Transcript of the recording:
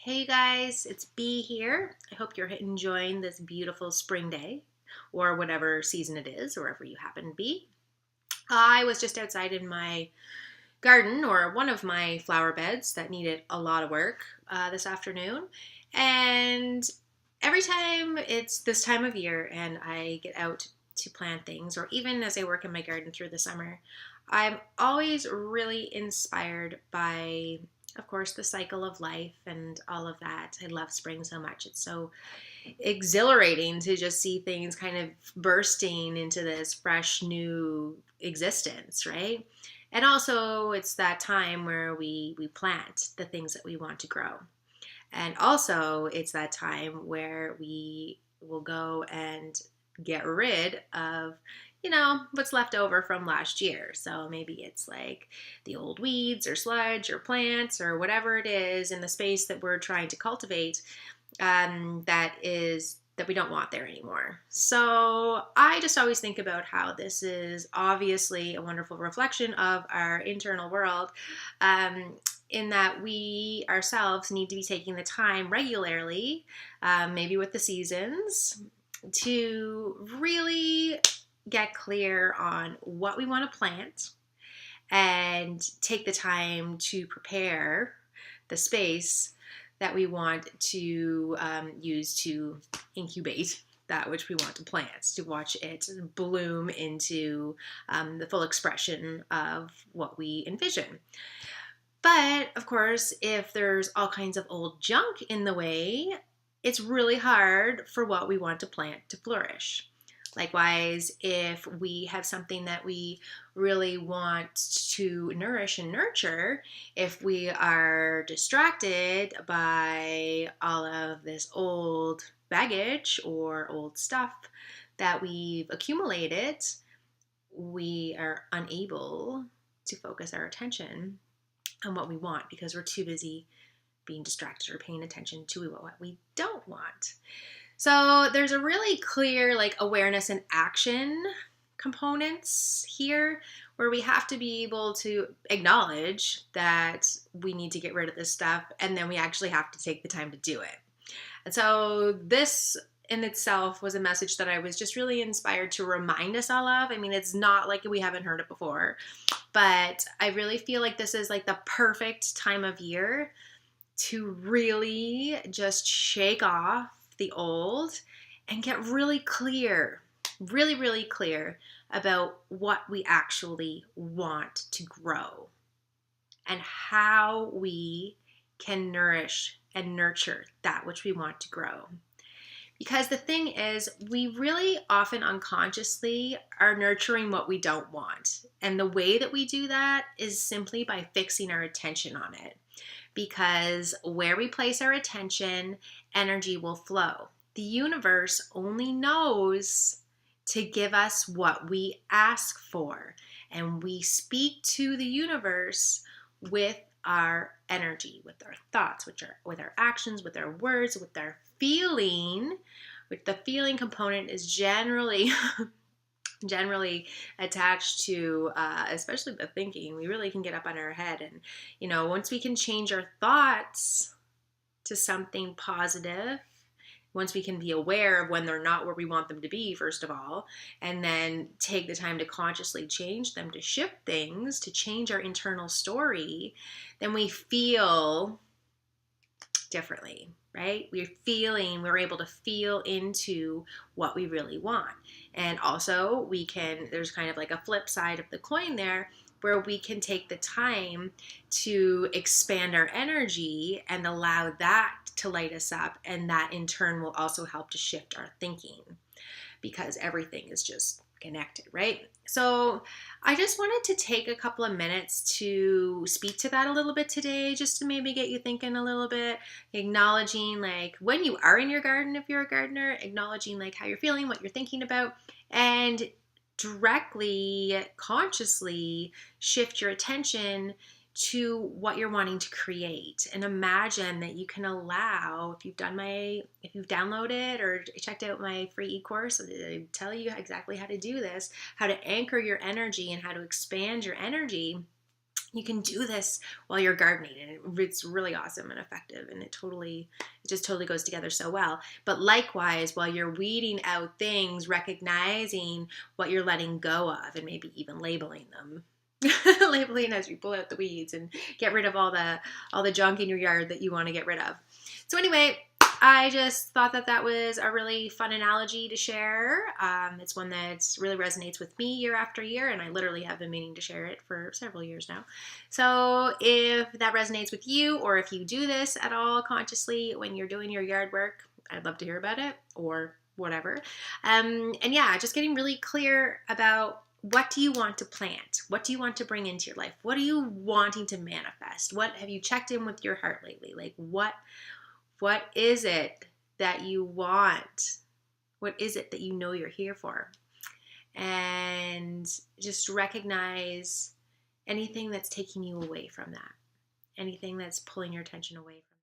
Hey you guys, it's B here. I hope you're enjoying this beautiful spring day or whatever season it is, wherever you happen to be. I was just outside in my garden or one of my flower beds that needed a lot of work this afternoon. And every time it's this time of year and I get out to plant things, or even as I work in my garden through the summer, I'm always really inspired by, of course, the cycle of life and all of that. I love spring so much. It's so exhilarating to just see things kind of bursting into this fresh new existence, right? And also, it's that time where we plant the things that we want to grow. And also, it's that time where we will go and get rid of, what's left over from last year. So maybe it's like the old weeds or sludge or plants or whatever it is in the space that we're trying to cultivate, that we don't want there anymore. So I just always think about how this is obviously a wonderful reflection of our internal world, in that we ourselves need to be taking the time regularly, maybe with the seasons, to really get clear on what we want to plant and take the time to prepare the space that we want to use to incubate that which we want to plant, to watch it bloom into the full expression of what we envision. But of course, if there's all kinds of old junk in the way, it's really hard for what we want to plant to flourish. Likewise, if we have something that we really want to nourish and nurture, if we are distracted by all of this old baggage or old stuff that we've accumulated, we are unable to focus our attention on what we want because we're too busy being distracted or paying attention to what we don't want. So there's a really clear awareness and action components here where we have to be able to acknowledge that we need to get rid of this stuff, and then we actually have to take the time to do it. And so this in itself was a message that I was just really inspired to remind us all of. I mean, it's not like we haven't heard it before, but I really feel like this is like the perfect time of year to really just shake off the old and get really clear, really clear about what we actually want to grow and how we can nourish and nurture that which we want to grow. Because the thing is, we really often unconsciously are nurturing what we don't want. And the way that we do that is simply by fixing our attention on it. Because where we place our attention, energy will flow. The universe only knows to give us what we ask for. And we speak to the universe with our energy, with our thoughts, with our actions, with our words, with our feeling. With the feeling component is generally attached to especially the thinking. We really can get up on our head, and once we can change our thoughts to something positive, once we can be aware of when they're not where we want them to be, first of all, and then take the time to consciously change them, to shift things, to change our internal story, then we feel differently, right? We're able to feel into what we really want. And also there's kind of like a flip side of the coin there, where we can take the time to expand our energy and allow that to light us up. And that in turn will also help to shift our thinking, because everything is just connected, right? So I just wanted to take a couple of minutes to speak to that a little bit today, just to maybe get you thinking a little bit, acknowledging when you are in your garden, if you're a gardener, acknowledging how you're feeling, what you're thinking about, and directly, consciously shift your attention to what you're wanting to create. And imagine that you can allow, if you've downloaded or checked out my free e-course, I tell you exactly how to do this, how to anchor your energy and how to expand your energy. You can do this while you're gardening, and it's really awesome and effective, and it just totally goes together so well. But likewise, while you're weeding out things, recognizing what you're letting go of, and maybe even labeling them. Labeling as you pull out the weeds and get rid of all the junk in your yard that you want to get rid of. So anyway, I just thought that was a really fun analogy to share. It's one that really resonates with me year after year, and I literally have been meaning to share it for several years now. So if that resonates with you, or if you do this at all consciously when you're doing your yard work, I'd love to hear about it, or whatever. And yeah, just getting really clear about, what do you want to plant? What do you want to bring into your life? What are you wanting to manifest? What have you checked in with your heart lately? Like, what is it that you want? What is it that you know you're here for? And just recognize anything that's taking you away from that. Anything that's pulling your attention away from